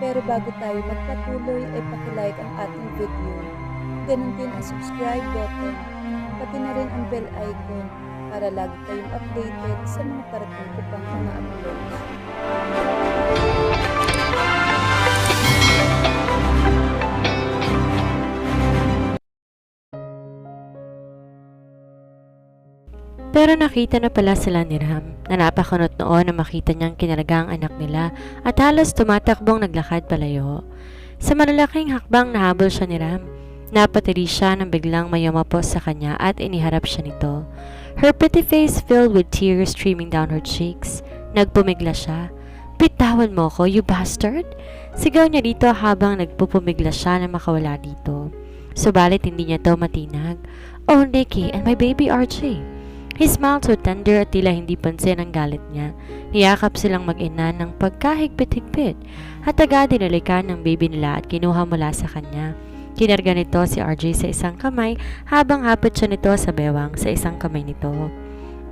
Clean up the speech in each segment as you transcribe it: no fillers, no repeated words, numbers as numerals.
Pero bago tayo magpatuloy ay pakilike ang ating video. Ganon din ang subscribe button, pati na rin ang bell icon para lagi kayong updated sa mga parating ko pang mga uploads. Pero nakita na pala sila ni Ram na napakunot noon na makita niyang kinalaga ang anak nila at halos tumatakbong naglakad palayo. Sa malalaking hakbang nahabol siya ni Ram. Napatili siya nang biglang may umapos sa kanya at iniharap siya nito. Her pretty face filled with tears streaming down her cheeks. Nagpumigla siya. "Bitawan mo ko, you bastard!" Sigaw niya dito habang nagpupumigla siya na makawala dito. Subalit hindi niya to matinag. "Oh, Nikki and my baby RJ." He smiled so tender at tila hindi pansin ang galit niya. Niyakap silang mag-ina ng pagkahigpit-higpit at agad dinalikan ng baby nila at kinuha mula sa kanya. Kinarga nito si RJ sa isang kamay habang hapit siya nito sa bewang sa isang kamay nito.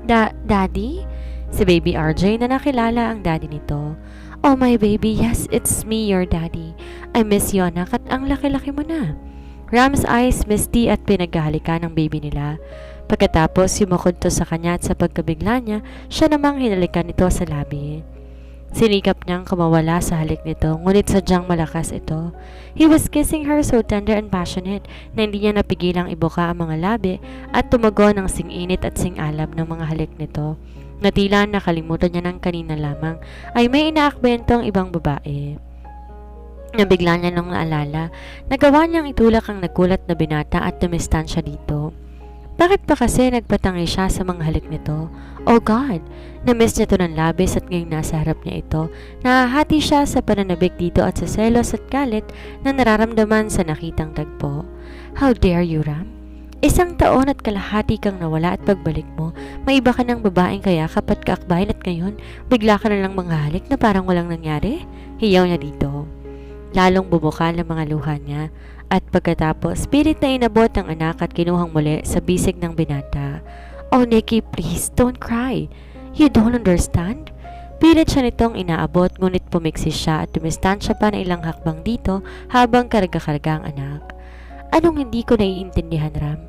Daddy? Si baby RJ na nakilala ang daddy nito. "Oh my baby, yes, it's me, your daddy. I miss you anak at ang laki-laki mo na." Ram's eyes misty at pinaghahalikan ng baby nila. Pagkatapos yumukod to sa kanya at sa pagkabigla niya, siya namang hinalikan nito sa labi. Sinikap niyang kumawala sa halik nito, ngunit sadyang malakas ito. He was kissing her so tender and passionate na hindi niya napigilang ibuka ang mga labi at tumugon ng sing-init at sing-alab ng mga halik nito. Natila nakalimutan niya ng kanina lamang ay may inaakbentong ibang babae. Nabigla niya nung naalala, nagawa niyang itulak ang nagulat na binata at tumistan siya dito. Bakit pa kasi nagpatangi siya sa mga halik nito? Oh God! Na-miss niya to ng labis at ngayong nasa harap niya ito, nahahati siya sa pananabik dito at sa selos at galit na nararamdaman sa nakitang tagpo. How dare you, Ram? 1 taon at kalahati kang nawala at pagbalik mo, may iba ka ng babaeng kayakap at kaakbayan at ngayon, bigla ka na lang mga halik na parang walang nangyari? Hiyaw niya dito. Lalong bubukal ang mga luha niya. At pagkatapos, pilit na inabot ang anak at kinuhang muli sa bisig ng binata. "Oh, Nikki, please, don't cry. You don't understand?" Pilit siya nitong inaabot, ngunit pumiksi siya at tumistan siya pa na ilang hakbang dito habang karga-karga ang anak. "Anong hindi ko naiintindihan, Ram?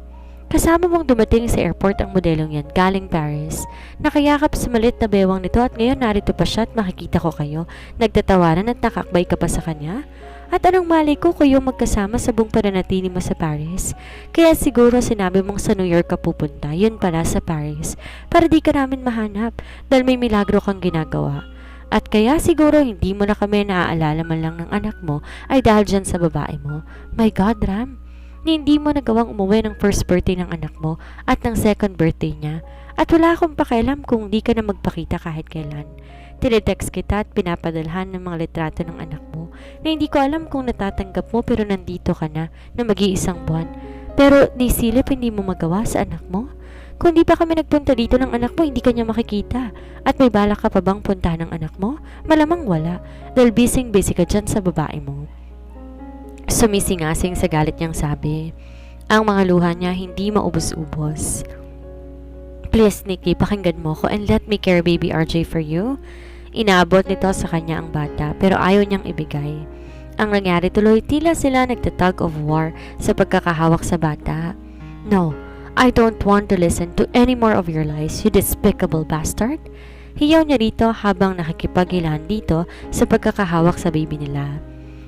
Kasama mong dumating sa airport ang modelong yan galing Paris. Nakayakap sa malit na bewang nito at ngayon narito pa siya at makikita ko kayo. Nagtatawanan at nakakbay ka pa sa kanya? At anong mali ko kayong magkasama sa buong pananatili mo sa Paris? Kaya siguro sinabi mong sa New York ka pupunta, yun pala sa Paris, para di ka namin mahanap dahil may milagro kang ginagawa. At kaya siguro hindi mo na kami naaalala man lang ng anak mo ay dahil dyan sa babae mo. My God, Ram, hindi mo nagawang umuwi ng first birthday ng anak mo at ng second birthday niya. At wala akong pakialam kung di ka na magpakita kahit kailan. Tinetext kita at pinapadalhan ng mga litrato ng anak mo na hindi ko alam kung natatanggap mo pero nandito ka na mag-iisang buwan. Pero nisilip hindi mo magawa sa anak mo? Kung di pa kami nagpunta dito ng anak mo, hindi ka niya makikita. At may balak ka pa bang puntahan ng anak mo? Malamang wala, dahil busy ka dyan sa babae mo." Sumisingasing sa galit niyang sabi. Ang mga luha niya hindi maubos-ubos. "Please, Nikki, pakinggan mo ko and let me carry baby RJ for you." Inaabot nito sa kanya ang bata pero ayaw niyang ibigay. Ang nangyari tuloy, tila sila nagtatug of war sa pagkakahawak sa bata. "No, I don't want to listen to any more of your lies, you despicable bastard." Hiyaw niya dito habang nakikipaghilahan dito sa pagkakahawak sa baby nila.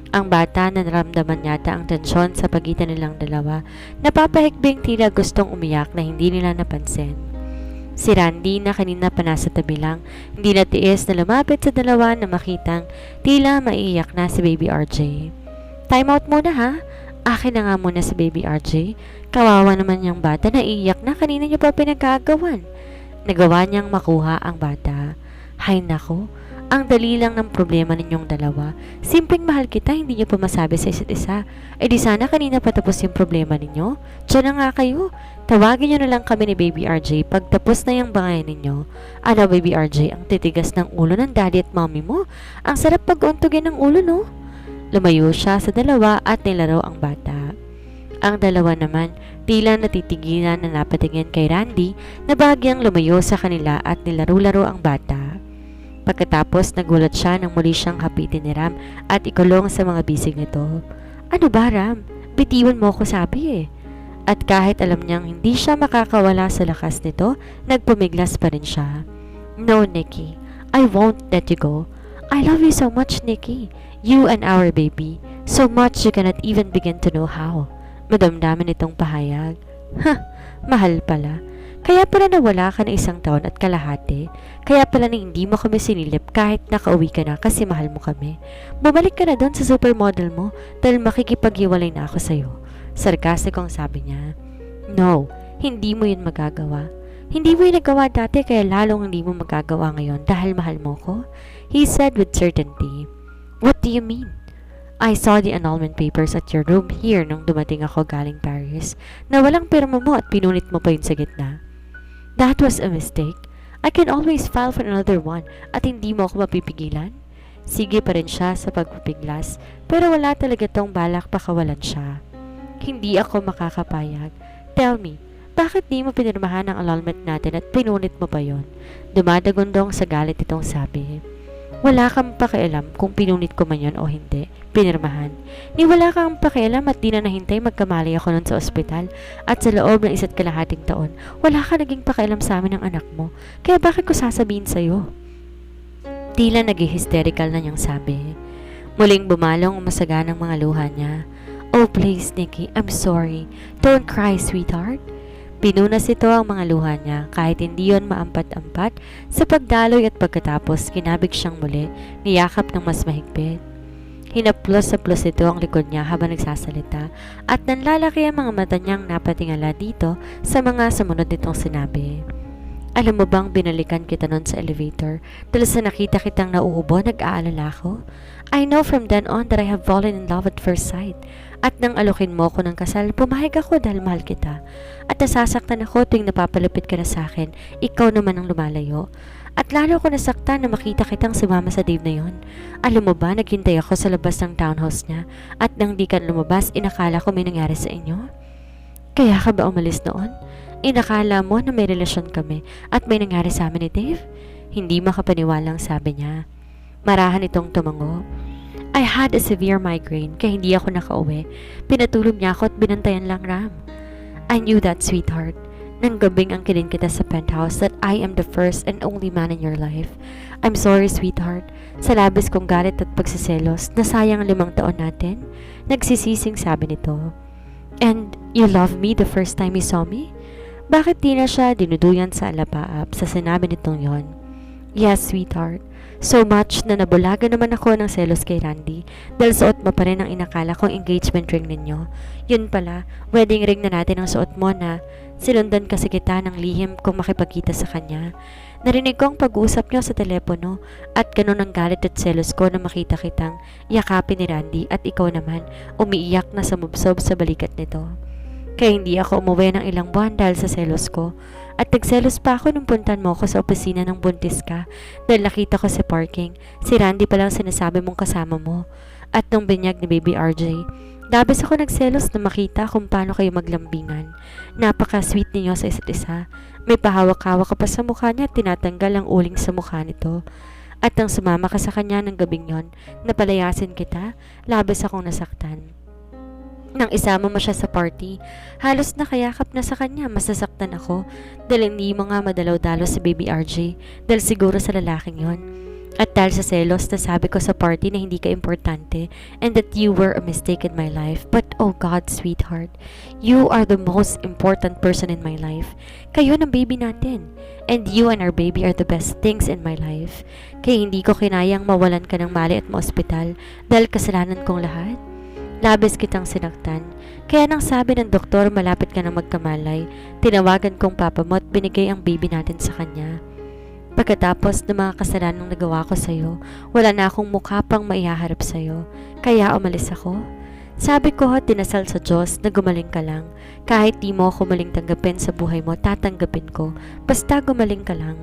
Ang bata na naramdaman yata ang tensyon sa pagitan nilang dalawa. Napapahikbing tila gustong umiyak na hindi nila napansin. Si Randy na kanina pa nasa tabi lang, hindi natiis na lumapit sa dalawa na makitang tila maiiyak na si baby RJ. "Time out muna ha? Akin na nga muna si baby RJ. Kawawa naman niyang bata na iiyak na kanina niya pa pinagkagawan." Nagawa niyang makuha ang bata. "Hay nako, ang dali lang ng problema ninyong dalawa. Simpleng mahal kita, hindi niyo pa masabi sa isa't isa. E di sana kanina patapos yung problema ninyo. Diyan na nga kayo. Tawagin niyo na lang kami ni baby RJ pag tapos na yung bangayan ninyo." "Ano, baby RJ, ang titigas ng ulo ng daddy at mommy mo. Ang sarap pag-untugin ng ulo, no?" Lumayo siya sa dalawa at nilaro ang bata. Ang dalawa naman, tila natitigilan na napatingin kay Randy na bahagyang lumayo sa kanila at nilaro-laro ang bata. Pagkatapos nagulat siya nang muli siyang hapitin ni Ram at ikulong sa mga bisig nito. Ano ba, Ram? Bitiwan mo ko, sabi eh. At kahit alam niyang hindi siya makakawala sa lakas nito, nagpumiglas pa rin siya. No, Nikki. I won't let you go. I love you so much, Nikki. You and our baby. So much you cannot even begin to know how. Madamdaman itong pahayag. Mahal pala. Kaya pala nawala ka na 1 taon at kalahati. Kaya pala na hindi mo kami sinilip kahit nakauwi ka na kasi mahal mo kami. Bumalik ka na doon sa supermodel mo dahil makikipaghiwalay na ako sa'yo. Sarkastikong sabi niya. No, hindi mo yun magagawa. Hindi mo yun nagawa dati kaya lalong hindi mo magagawa ngayon dahil mahal mo ko? He said with certainty. What do you mean? I saw the annulment papers at your room here nung dumating ako galing Paris na walang pirma mo at pinunit mo pa yun sa gitna. That was a mistake. I can always file for another one at hindi mo ako mapipigilan. Sige pa rin siya sa pagpipiglas pero wala talaga tong balak pakawalan siya. Hindi ako makakapayag. Tell me, bakit di mo pinirmahan ang annulment natin at pinunit mo pa yon? Dumadagundong sa galit itong sabi. Wala kang pakialam kung pinunit ko man yon o hindi. Pinirmahan. Ni wala kang pakialam at di na nahintay magkamali ako nun sa ospital at sa loob ng 1.5 taon, wala ka naging pakialam sa amin ng anak mo. Kaya bakit ko sasabihin sa'yo? Tila nag-hysterical na niyang sabi. Muling bumalong umasaganang mga luha niya. Oh please, Nikki, I'm sorry. Don't cry, sweetheart. Pinunas ito ang mga luha niya kahit hindi yon maampat-ampat sa pagdaloy at pagkatapos kinabig siyang muli, niyakap ng mas mahigpit. Hinaplos sa plus ito ang likod niya habang nagsasalita at nanlalaki ang mga mata niyang napatingala dito sa mga sumunod nitong sinabi. Alam mo bang binalikan kita nun sa elevator dahil sa nakita kitang nauubo, nag-aalala ko? I know from then on that I have fallen in love at first sight. At nang alokin mo ko ng kasal, pumayag ako dahil mahal kita. At nasasaktan ako tuwing napapalapit ka na sa akin, ikaw naman ang lumalayo. At lalo ko nasaktan na makita kitang sumama sa date na yon. Alam mo ba, naghintay ako sa labas ng townhouse niya at nang di ka lumabas, inakala ko may nangyari sa inyo? Kaya ka ba umalis noon? Inakala mo na may relasyon kami at may nangyari sa amin ni Dave? Hindi makapaniwalang sabi niya. Marahan itong tumango. I had a severe migraine kaya hindi ako nakauwi. Pinatulog niya ako at binantayan lang, Ram. I knew that, sweetheart. Nang gabing ang kilin kita sa penthouse that I am the first and only man in your life. I'm sorry, sweetheart. Sa labis kong galit at pagsiselos, nasayang ang 5 taon natin. Nagsisising sabi nito. And you loved me the first time you saw me? Bakit di na siya dinuduyan sa alapaap sa sinabi nitong yon? Yes, sweetheart. So much na nabulaga naman ako ng selos kay Randy dahil suot mo pa rin ang inakala kong engagement ring ninyo. Yun pala, wedding ring na natin ang suot mo na sinundan kasi kita ng lihim kung makipagkita sa kanya. Narinig ko ang pag-uusap niyo sa telepono at ganun ang galit at selos ko na makita kitang yakapin ni Randy at ikaw naman umiiyak na sumubsob sa balikat nito. Kaya hindi ako umuwi ng ilang buwan dahil sa selos ko. At nagselos pa ako nung puntan mo ako sa opisina ng buntis ka dahil nakita ko sa parking. Si Randy palang sinasabi mong kasama mo. At nung binyag ni Baby RJ, labis ako nagselos na makita kung paano kayo maglambingan. Napaka-sweet ninyo sa isa't isa. May pahawak-hawak ka pa sa mukha niya at tinatanggal ang uling sa mukha nito. At nang sumama ka sa kanya ng gabing yon, napalayasin kita, labis akong nasaktan. Nang isama mo siya sa party, halos nakayakap na sa kanya, masasaktan ako dahil hindi mo nga madalaw-dalaw si Baby RJ dahil siguro sa lalaking yon. At dahil sa selos, nasabi ko sa party na hindi ka importante and that you were a mistake in my life. But oh God, sweetheart, you are the most important person in my life. Kayo ng baby natin. And you and our baby are the best things in my life. Kaya hindi ko kinayang mawalan ka ng mali at ma-ospital dahil kasalanan kong lahat. Labis kitang sinaktan. Kaya nang sabi ng doktor malapit ka na magkamalay, tinawagan kong papa mo at binigay ang baby natin sa kanya. Pagkatapos ng mga kasalanang nagawa ko sa'yo, wala na akong mukha pang maihaharap sa'yo. Kaya umalis ako. Sabi ko at dinasal sa Diyos na gumaling ka lang. Kahit di mo ako maling tanggapin sa buhay mo, tatanggapin ko. Basta gumaling ka lang.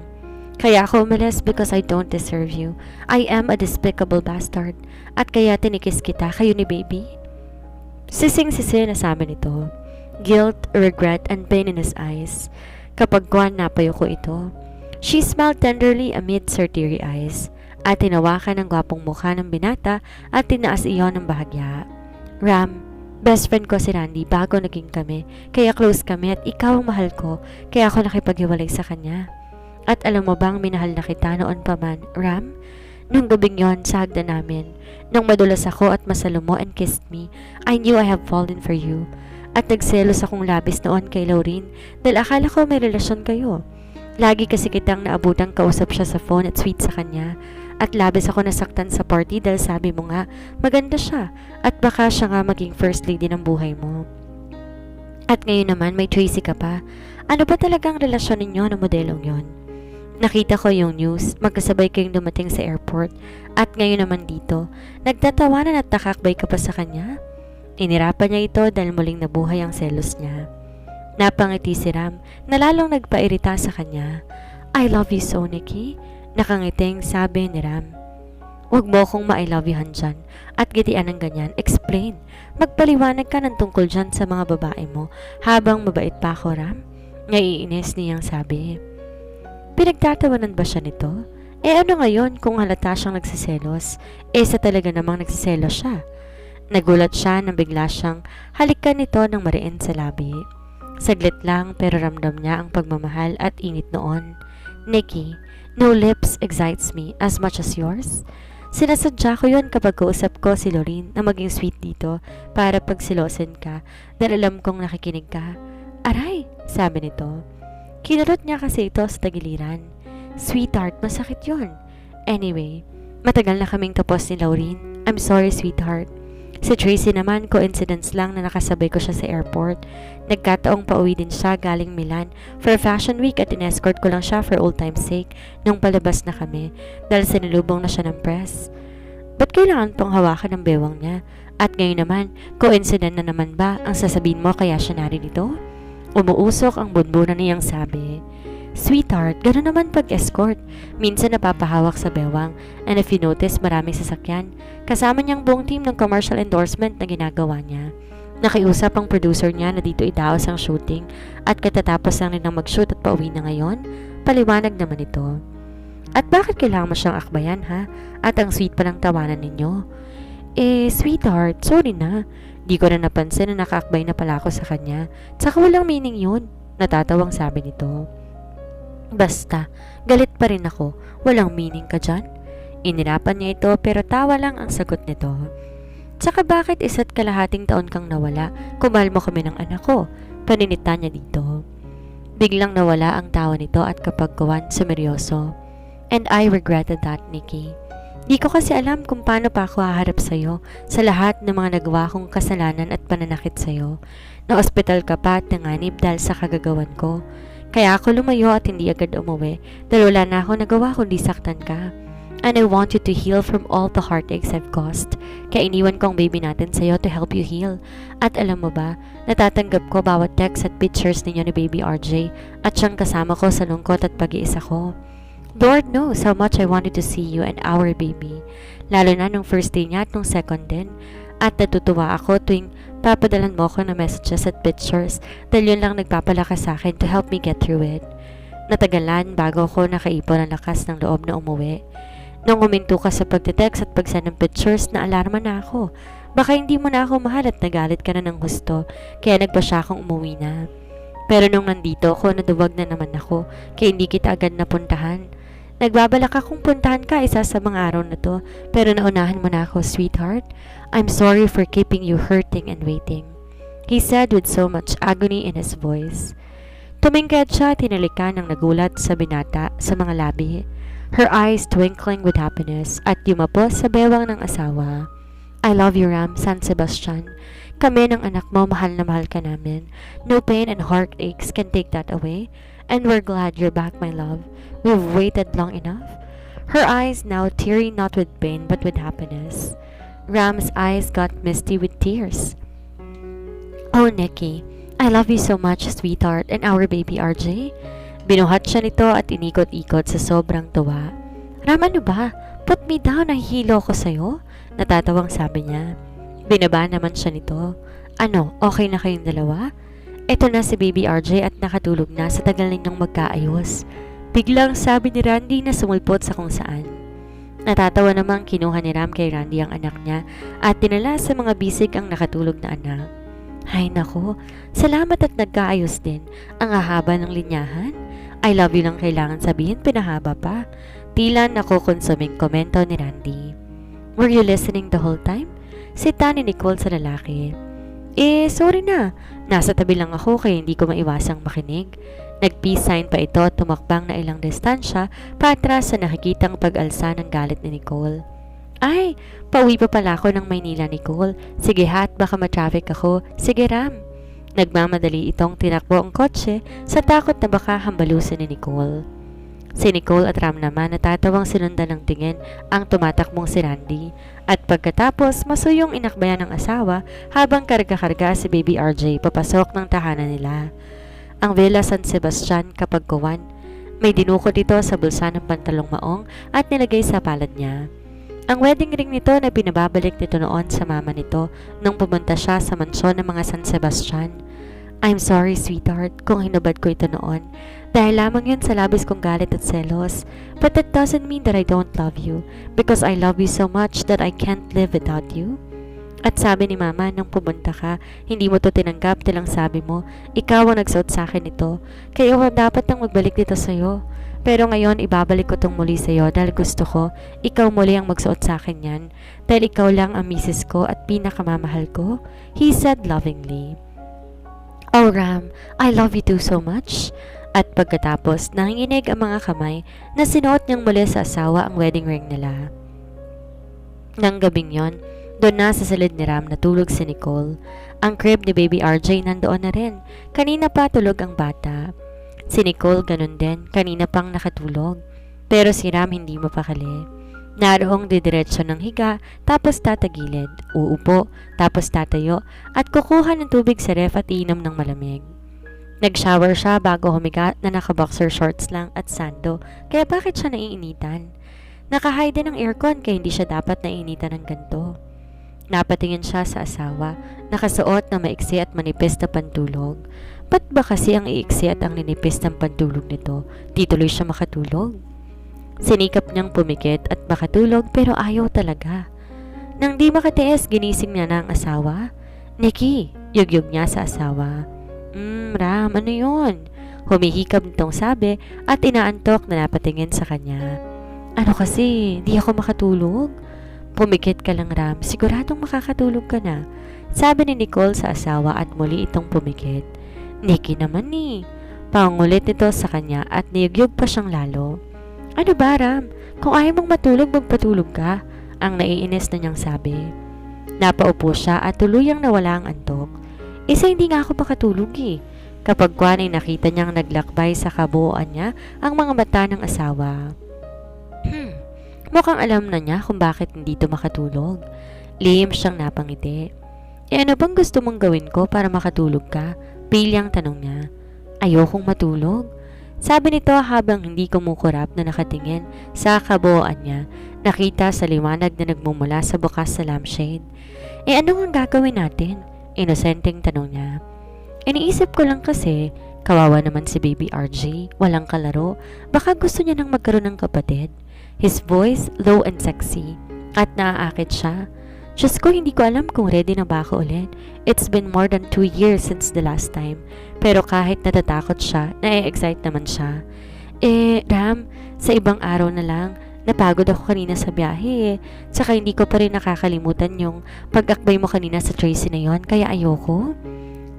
Kaya ako umalis because I don't deserve you. I am a despicable bastard. At kaya tinikis kita, kayo ni baby. Sising-sisi na sa amin ito. Guilt, regret, and pain in his eyes. Kapag napayo ko ito. She smiled tenderly amidst her teary eyes. at tinawakan ang gwapong mukha ng binata at tinaas iyon ng bahagya. Ram, best friend ko si Randy bago naging kami, kaya close kami at ikaw ang mahal ko, kaya ako nakipaghiwalay sa kanya. At alam mo bang minahal na kita noon pa man, Ram? Nung gabing yon sa hagdan namin, nung madulas ako at masalo mo and kissed me, I knew I have fallen for you. At nagselos akong labis noon kay Laureen dahil akala ko may relasyon kayo. Lagi kasi kitang naabutang kausap siya sa phone at sweet sa kanya. At labis ako nasaktan sa party dahil sabi mo nga maganda siya at baka siya nga maging first lady ng buhay mo. At ngayon naman may Tracy ka pa. Ano ba talagang relasyon ninyo ng modelong yon? Nakita ko yung news, magkasabay kayong dumating sa airport at ngayon naman dito, nagtatawanan at nakakbay ka pa sa kanya? Inirapan niya ito dahil muling nabuhay ang selos niya. Napangiti si Ram na lalong nagpairita sa kanya. I love you so, Nikki. Nakangiting sabi ni Ram. Huwag mo akong ma-I love youhan dyan at gitian ng ganyan. Explain. Magpaliwanag ka ng tungkol dyan sa mga babae mo habang mabait pa ako, Ram. Naiinis niyang sabi. Pinagtatawanan ba siya nito? Ano ngayon kung halata siyang nagsiselos? Sa talaga namang nagsiselos siya. Nagulat siya nang bigla siyang halikan nito ng mariin sa labi. Saglit lang pero ramdam niya ang pagmamahal at init noon. Nikki, no lips excites me as much as yours. Sinasadya ko yun kapag kausap ko si Laureen na maging sweet dito para pagsilosin ka dahil alam kong nakikinig ka. Aray, sabi nito. Kinurot niya kasi ito sa tagiliran. Sweetheart, masakit yun. Anyway, matagal na kaming tapos ni Laureen. I'm sorry, sweetheart. Si Tracy naman, coincidence lang na nakasabay ko siya sa airport. Nagkataong pauwi din siya galing Milan for Fashion Week at in-escort ko lang siya for old time's sake nung palabas na kami dahil sinilubong na siya ng press. Ba't kailangan pang hawakan ng bewang niya? At ngayon naman, coincident na naman ba ang sasabihin mo kaya siya naririto? Umuusok ang bunbunan niyang sabi. Sweetheart, gano'n naman pag-escort. Minsan napapahawak sa bewang. And if you notice, maraming sasakyan. Kasama niyang buong team ng commercial endorsement na ginagawa niya. Nakiusap ang producer niya na dito idaos ang shooting at katatapos lang nilang mag-shoot at pauwi na ngayon. Paliwanag naman ito. At bakit kailangan mo siyang akbayan, ha? At ang sweet palang tawanan ninyo. Sweetheart, sorry na. Di ko na napansin na nakaakbay na pala ako sa kanya. Tsaka walang meaning yun. Natatawang sabi nito. Basta, galit pa rin ako. Walang meaning ka dyan? Inirapan niya ito pero tawa lang ang sagot nito. Tsaka bakit 1.5 taon kang nawala kung mahal mo kami ng anak ko? Paninita niya dito. Biglang nawala ang tawa nito at kapagkawan sumeryoso. And I regretted that, Nikki. Di ko kasi alam kung paano pa ako haharap sa'yo sa lahat ng mga nagawa kong kasalanan at pananakit sa'yo. Na-ospital ka pa at nanganib dahil sa kagagawan ko. Kaya ako lumayo at hindi agad umuwi dahil wala na ako nagawa kundi saktan ka. And I want you to heal from all the heartaches I've caused. Kaya iniwan ko ang baby natin sa'yo to help you heal. At alam mo ba, natatanggap ko bawat text at pictures ninyo ni Baby RJ at siyang kasama ko sa lungkot at pag-iisa ko. Lord knows how much I wanted to see you and our baby. Lalo na nung first day niya at nung second din. At natutuwa ako tuwing papadalan mo ako ng messages at pictures dahil yun lang nagpapalakas sa akin to help me get through it. Natagalan bago ako nakaipon ng lakas ng loob na umuwi. Nung uminto ka sa pagte-text at pagsend ng pictures, naalarma na ako. Baka hindi mo na ako mahal at nagalit ka na ng gusto, kaya nagpasya akong umuwi na. Pero nung nandito ako, naduwag na naman ako, kaya hindi kita agad napuntahan. Nagbabalak akong puntahan ka isa sa mga araw na to, pero naunahan mo na ako, sweetheart. I'm sorry for keeping you hurting and waiting, he said with so much agony in his voice. Tumingkad siya, tinalikan ng nagulat sa binata sa mga labi, her eyes twinkling with happiness at yumapos sa bewang ng asawa. I love you, Ram, San Sebastian. Kami ng anak mo, mahal na mahal ka namin. No pain and heartaches can take that away. And we're glad you're back, my love. We've waited long enough. Her eyes now teary not with pain but with happiness. Ram's eyes got misty with tears. Oh, Nikki, I love you so much, sweetheart, and our baby RJ. Binuhat siya nito at inikot-ikot sa sobrang tuwa. Ram, ano ba? Put me down, nahihilo ko sa'yo. Natatawang sabi niya. Binaba naman siya nito. Ano, okay na kayong dalawa? Ito na si Baby RJ at nakatulog na sa tagal ninyong magkaayos. Biglang sabi ni Randy na sumulpot sa kung saan. Natatawa namang kinuha ni Ram kay Randy ang anak niya at dinala sa mga bisig ang nakatulog na anak. Hay nako, salamat at nagkaayos din. Ang hahaba ng linyahan. I love you lang kailangan sabihin, pinahaba pa. Tila nakokonsuming komento ni Randy. Were you listening the whole time? Sita ni Nicole sa lalaki. Sorry na. Nasa tabi lang ako kaya hindi ko maiwasang makinig. Nag-peace sign pa ito at tumakbang na ilang distansya patras sa nakikitang pag-alsa ng galit ni Nicole. Ay, pauwi pa pala ako ng Maynila, Nicole. Sige ha, at baka ma-traffic ako. Sige Ram. Nagmamadali itong tinakbo ang kotse sa takot na baka hambalusin ni Nicole. Si Nicole at Ram naman natatawang sinundan ng tingin ang tumatakbong si Randy. At pagkatapos, masuyong inakbayan ng asawa habang karga-karga si Baby RJ papasok ng tahanan nila. Ang Villa San Sebastian kapag kuwan. May dinukot ito sa bulsa ng pantalong maong at nilagay sa palad niya. Ang wedding ring nito na pinababalik nito noon sa mama nito nung pumunta siya sa mansyon ng mga San Sebastian. I'm sorry sweetheart kung hinubad ko ito noon dahil lamang yun sa labis kong galit at selos. But that doesn't mean that I don't love you because I love you so much that I can't live without you. At sabi ni mama nung pumunta ka, hindi mo to tinanggap tilang sabi mo, ikaw ang nagsuot sa akin ito, kaya ako dapat nang magbalik dito sa'yo. Pero ngayon ibabalik ko tong muli sa'yo dahil gusto ko, ikaw muli ang magsuot sa akin yan, dahil ikaw lang ang misis ko at pinakamamahal ko, he said lovingly. Oh Ram, I love you too so much. At pagkatapos, nanginginig ang mga kamay na sinuot niyang muli sa asawa ang wedding ring nila. Nang gabing yon, doon na sa silid ni Ram natulog si Nicole. Ang crib ni Baby RJ nandoon na rin. Kanina pa tulog ang bata. Si Nicole ganun din, kanina pang nakatulog. Pero si Ram hindi mapakali. Naroong didiretso ng higa, tapos tatagilid, uupo, tapos tatayo, at kukuha ng tubig sa ref at iinom ng malamig. Nag-shower siya bago humiga na naka-boxer shorts lang at sando, kaya bakit siya naiinitan? Nakahay din ng aircon kaya hindi siya dapat naiinitan ng ganito. Napatingin siya sa asawa, nakasuot na maiksi at manipis na pantulog. Ba't ba kasi ang iiksi at ang ninipis ng pantulog nito? Di tuloy siya makatulog. Sinikap niyang pumikit at makatulog pero ayaw talaga. Nang di makatiis, ginising niya na ang asawa. Nikki, yugyug niya sa asawa. Ram, ano yun? Humihikab nitong sabi at inaantok na napatingin sa kanya. Ano kasi, di ako makatulog? Pumikit ka lang Ram, siguradong makakatulog ka na. Sabi ni Nicole sa asawa at muli itong pumikit. Nikki naman ni. Pangulit nito sa kanya at niyugyug pa siyang lalo. Ano ba Ram? Kung ayaw mong matulog, magpatulog ka. Ang naiinis na niyang sabi. Napaupo siya at tuluyang nawala ang antok. Isa hindi nga ako makatulog eh. Kapag kwan ay nakita niyang naglakbay sa kabuuan niya ang mga mata ng asawa. Mukhang alam na niya kung bakit hindi ito makatulog. Lihim siyang napangiti. Ano bang gusto mong gawin ko para makatulog ka? Pilyang tanong niya. Ayokong matulog. Sabi nito habang hindi kumukurap na nakatingin sa kabuuan niya, nakita sa liwanag na nagmumula sa bukas sa lampshade. Ano ang gagawin natin? Inosenteng tanong niya. Iniisip ko lang kasi, kawawa naman si Baby RJ, walang kalaro, baka gusto niya nang magkaroon ng kapatid. His voice low and sexy, at naaakit siya. Diyos ko, hindi ko alam kung ready na ba ako ulit. It's been more than 2 years since the last time. Pero kahit natatakot siya, na-excite naman siya. Ram, sa ibang araw na lang, napagod ako kanina sa biyahe. Tsaka hindi ko pa rin nakakalimutan yung pag-akbay mo kanina sa Tracy na yon, kaya ayoko.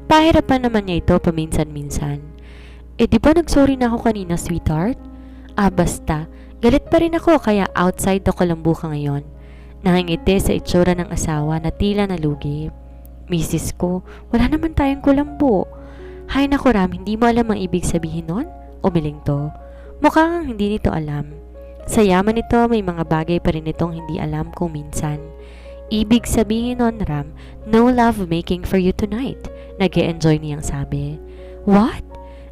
Pahirapan naman niya ito paminsan-minsan. Di ba nagsorry na ako kanina, sweetheart? Basta. Galit pa rin ako kaya outside ako lambu ka ngayon. Nangingiti sa itsura ng asawa na tila nalugi. Misis ko, wala naman tayong kulambo. Hay naku Ram, hindi mo alam ang ibig sabihin nun? Umiling to. Mukhang hindi nito alam. Sa yaman nito may mga bagay pa rin itong hindi alam kung minsan. Ibig sabihin nun Ram, no love making for you tonight. Nag-e-enjoy niyang sabi. What?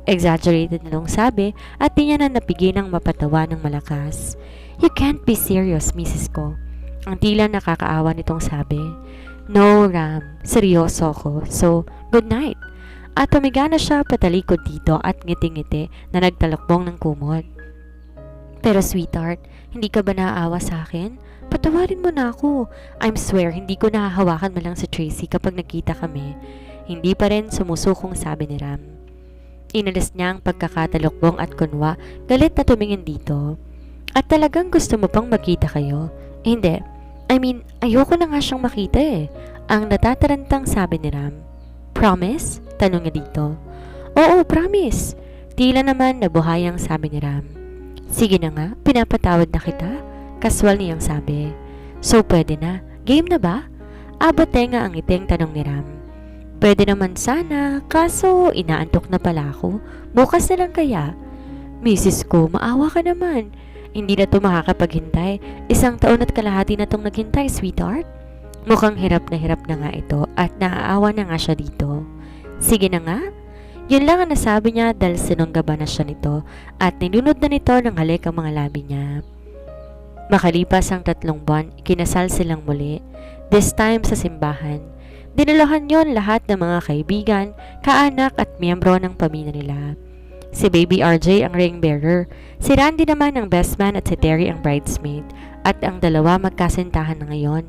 Exaggerated nitong sabi at di niya na napigil ng mapatawa ng malakas. You can't be serious, misis ko. Ang tila nakakaawa nitong sabi. No, Ram. Seryoso ko. So, good night. At tumiga na siya patalikod dito at ngiti-ngiti na nagtalakbong ng kumot. Pero sweetheart, hindi ka ba naaawa sa akin? Patawarin mo na ako. I'm swear, hindi ko nahahawakan man lang si Tracy kapag nagkita kami. Hindi pa rin sumusukong sabi ni Ram. Inalis niya ang pagkakatalukbong at kunwa, galit na tumingin dito. At talagang gusto mo pang magkita kayo? Hindi. I mean, ayoko na nga siyang makita eh. Ang natatarantang sabi ni Ram. Promise? Tanong niya dito. Oo, promise. Tila naman nabuhayang sabi ni Ram. Sige na nga, pinapatawad na kita. Kaswal niyang sabi. So pwede na. Game na ba? Abot tenga ang iting tanong ni Ram. Pwede naman sana, kaso inaantok na pala ako. Bukas na lang kaya. Misis ko, maawa ka naman. Hindi na to makakapaghintay. 1 taon at kalahati na tong naghintay, sweetheart. Mukhang hirap na nga ito at naaawa na nga siya dito. Sige na nga. Yun lang ang nasabi niya dahil sinunggaba na siya nito at nilunod na nito ng halik ang mga labi niya. Makalipas ang 3 buwan, kinasal silang muli. This time sa simbahan. Dinalahan yon lahat ng mga kaibigan, kaanak at miyembro ng pamilya nila. Si Baby RJ ang ring bearer, si Randy naman ang best man at si Terry ang bridesmaid at ang dalawa magkasintahan na ngayon.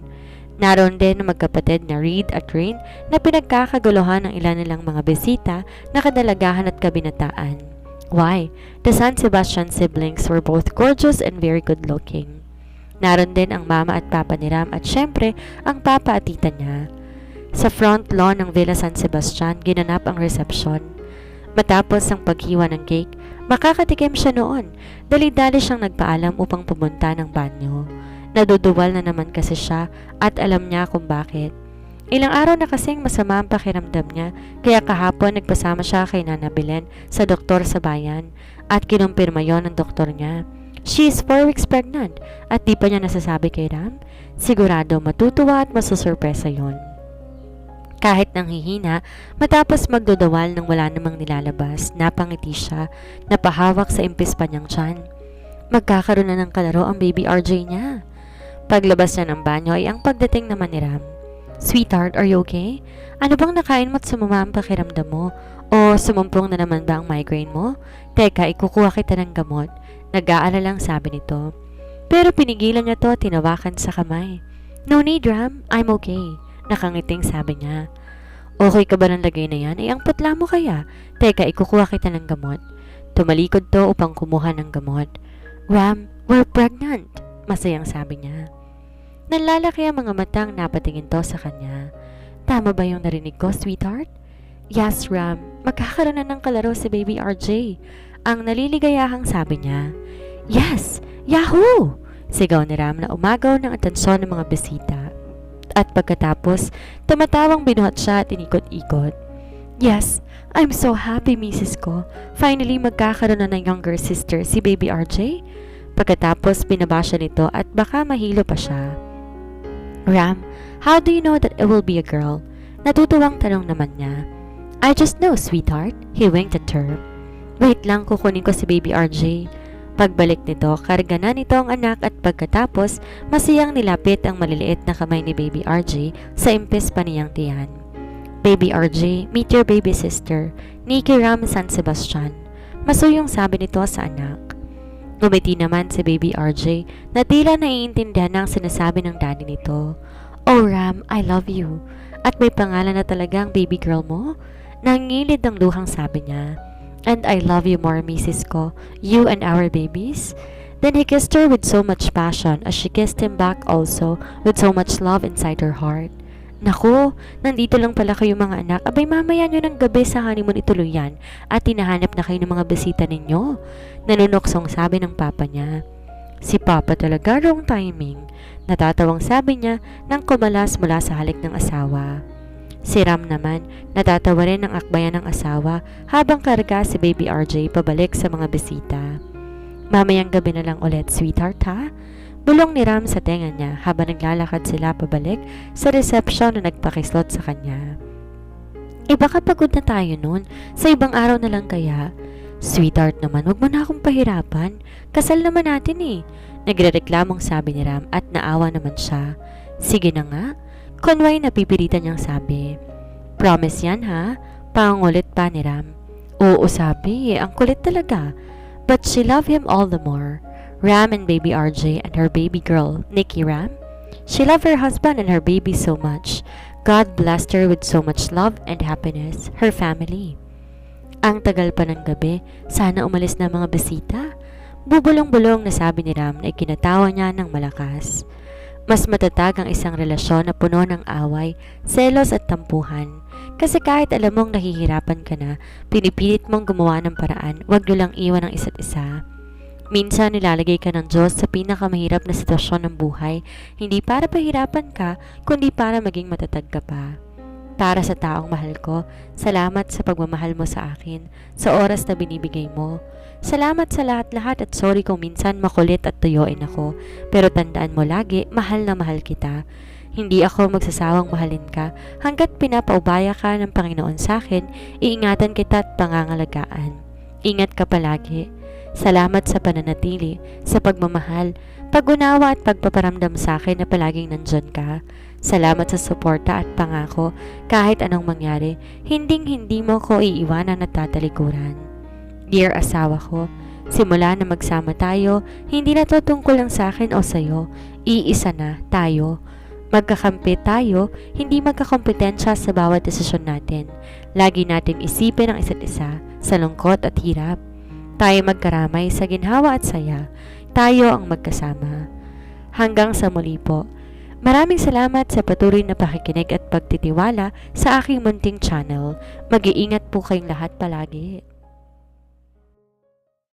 Naroon din ang magkapatid na Reed at Rain na pinagkakaguluhan ng ilan nilang mga bisita na kadalagahan at kabinataan. Why? The San Sebastian siblings were both gorgeous and very good looking. Naroon din ang mama at papa ni Ram at syempre ang papa at tita niya. Sa front lawn ng Villa San Sebastian, ginanap ang reception. Matapos ang paghiwa ng cake, makakatikim siya noon. Dali-dali siyang nagpaalam upang pumunta ng banyo. Naduduwal na naman kasi siya at alam niya kung bakit. Ilang araw na kasing masama ang pakiramdam niya, kaya kahapon nagpasama siya kay Nana Belen sa doktor sa bayan at kinumpirma yon ng doktor niya. She is 4 weeks pregnant at di pa niya nasasabi kay Ram. Sigurado matutuwa at masusurpresa yon. Kahit nang hihina, matapos magdodawal nang wala namang nilalabas, napangiti siya, napahawak sa impis pa niyang tiyan. Magkakaroon na ng kalaro ang Baby RJ niya. Paglabas niya ng banyo ay ang pagdating naman ni Ram. Sweetheart, are you okay? Ano bang nakain mo at sumama ang pakiramdam mo? O sumumpong na naman ba ang migraine mo? Teka, ikukuha kita ng gamot. Nag-aalalang sabi nito. Pero pinigilan niya to at tinawakan sa kamay. No need, Ram. I'm okay. Nakangiting sabi niya. Okay ka ba ng lagay na yan? Ay ang putla mo kaya? Teka, ikukuha kita ng gamot. Tumalikod to upang kumuha ng gamot. Ram, we're pregnant. Masayang sabi niya. Nalalaki ang mga matang napatingin to sa kanya. Tama ba yung narinig ko, sweetheart? Yes, Ram. Magkakaroon na ng kalaro si Baby RJ. Ang naliligayahang sabi niya. Yes! Yahoo! Sigaw ni Ram na umagaw ng atensyon ng mga bisita. At pagkatapos, tumatawang binuhat siya at inikot-ikot. Yes, I'm so happy, misis ko. Finally, magkakaroon na ng younger sister, si Baby RJ. Pagkatapos, binaba siya nito at baka mahilo pa siya. Ram, how do you know that it will be a girl? Natutuwang tanong naman niya. I just know, sweetheart. He winked at her. Wait lang, kukunin ko si Baby RJ. Pagbalik nito, karga na nito ang anak at pagkatapos, masiyang nilapit ang maliliit na kamay ni Baby RJ sa impis pa niyang tiyan. Baby RJ, meet your baby sister, Nikki Ram San Sebastian. Masuyong sabi nito sa anak. Ngumiti naman si Baby RJ na tila naiintindihan ang sinasabi ng daddy nito. Oh Ram, I love you. At may pangalan na talagang baby girl mo? Nangilid ang luhang sabi niya. And I love you more, misis ko. You and our babies. Then he kissed her with so much passion as she kissed him back also with so much love inside her heart. Naku, nandito lang pala kayo mga anak. Abay mamaya nyo ng gabi sa honeymoon ituluyan at tinahanap na kayo ng mga bisita ninyo. Nanunoksong sabi ng papa niya. Si papa talaga, wrong timing. Natatawang sabi niya nang kumalas mula sa halik ng asawa. Si Ram naman, natatawa rin ng akbayan ng asawa habang karga si Baby RJ pabalik sa mga bisita. Mamayang gabi na lang ulit, sweetheart ha? Bulong ni Ram sa tenga niya habang naglalakad sila pabalik sa reception na nagpakislot sa kanya. Baka pagod na tayo nun, sa ibang araw na lang kaya? Sweetheart naman, wag mo na akong pahirapan. Kasal naman natin eh. Nagrereklamong sabi ni Ram at naawa naman siya. Sige na nga. Kunway napipilitan niyang sabi. Promise yan ha? Pangulit pa ni Ram. Oo sabi, ang kulit talaga. But she loved him all the more. Ram and baby RJ and her baby girl, Nikki Ram. She loved her husband and her baby so much. God blessed her with so much love and happiness, her family. Ang tagal pa ng gabi, sana umalis na mga bisita. Bubulong-bulong na sabi ni Ram na ikinatawa niya ng malakas. Mas matatag ang isang relasyon na puno ng away, selos at tampuhan. Kasi kahit alam mong nahihirapan ka na, pinipilit mong gumawa ng paraan, huwag niyo lang iwan ang isa't isa. Minsan nilalagay ka ng Diyos sa pinakamahirap na sitwasyon ng buhay, hindi para pahirapan ka, kundi para maging matatag ka pa. Para sa taong mahal ko, salamat sa pagmamahal mo sa akin, sa oras na binibigay mo. Salamat sa lahat-lahat at sorry kung minsan makulit at tuyuin ako, pero tandaan mo lagi, mahal na mahal kita. Hindi ako magsasawang mahalin ka, hanggat pinapaubaya ka ng Panginoon sa akin, iingatan kita at pangangalagaan. Ingat ka palagi. Salamat sa pananatili, sa pagmamahal, pag-unawa at pagpaparamdam sa akin na palaging nandyan ka. Salamat sa suporta at pangako kahit anong mangyari, hinding-hindi mo ko iiwanan at tatalikuran. Dear asawa ko, simula na magsama tayo, hindi na to tungkol lang sa akin o sa'yo, iisa na tayo. Magkakampi tayo, hindi magkakompetensya sa bawat desisyon natin. Lagi natin isipin ang isa't isa sa lungkot at hirap. Tayo magkaramay sa ginhawa at saya. Tayo ang magkasama. Hanggang sa muli po. Maraming salamat sa patuloy na pakikinig at pagtitiwala sa aking munting channel. Mag-iingat po kayong lahat palagi.